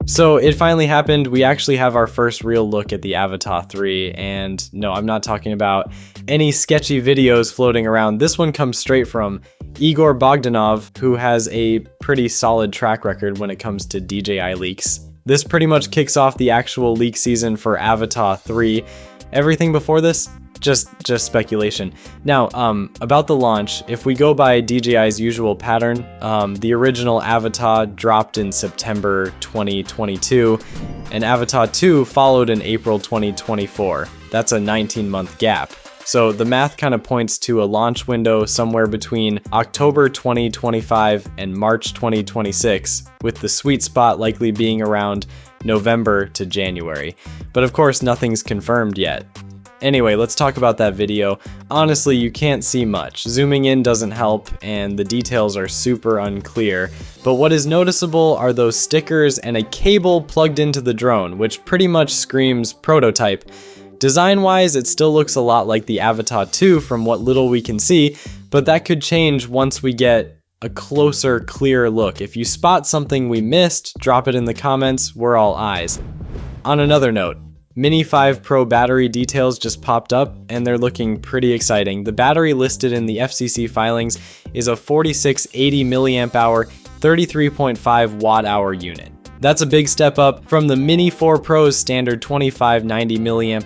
So it finally happened. We actually have our first real look at the Avata 3, and no, I'm not talking about any sketchy videos floating around. This one comes straight from Igor Bogdanov, who has a pretty solid track record when it comes to DJI leaks. This pretty much kicks off the actual leak season for Avata 3. Everything before this, just speculation. Now, about the launch, if we go by DJI's usual pattern, the original Avata dropped in September 2022, and Avata 2 followed in April 2024. That's a 19-month gap. So the math kind of points to a launch window somewhere between October 2025 and March 2026, with the sweet spot likely being around November to January. But of course, nothing's confirmed yet. Anyway, let's talk about that video. Honestly, you can't see much. Zooming in doesn't help, and the details are super unclear. But what is noticeable are those stickers and a cable plugged into the drone, which pretty much screams prototype. Design-wise, it still looks a lot like the Avata 2 from what little we can see, but that could change once we get a closer, clearer look. If you spot something we missed, drop it in the comments, we're all eyes. On another note, Mini 5 Pro battery details just popped up, and they're looking pretty exciting. The battery listed in the FCC filings is a 4680 mAh, 33.5 watt-hour unit. That's a big step up from the Mini 4 Pro's standard 2590 mAh,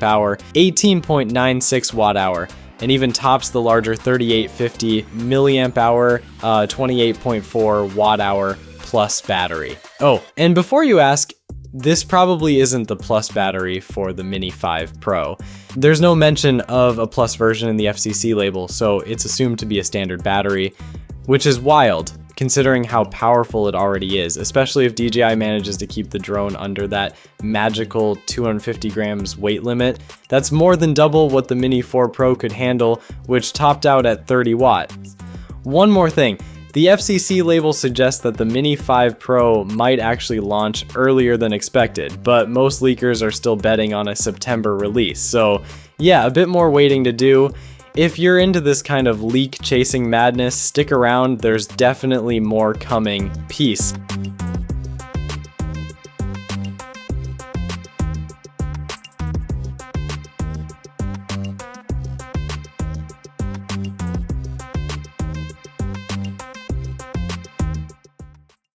18.96 watt-hour, and even tops the larger 3850 mAh, 28.4 watt-hour plus battery. Oh, and before you ask, this probably isn't the plus battery for the Mini 5 Pro. There's no mention of a plus version in the FCC label, so it's assumed to be a standard battery, which is wild considering how powerful it already is, especially if DJI manages to keep the drone under that magical 250 grams weight limit. That's more than double what the Mini 4 Pro could handle, which topped out at 30 watts. One more thing. The FCC label suggests that the Mini 5 Pro might actually launch earlier than expected, but most leakers are still betting on a September release. So yeah, a bit more waiting to do. If you're into this kind of leak chasing madness, stick around, there's definitely more coming. Peace.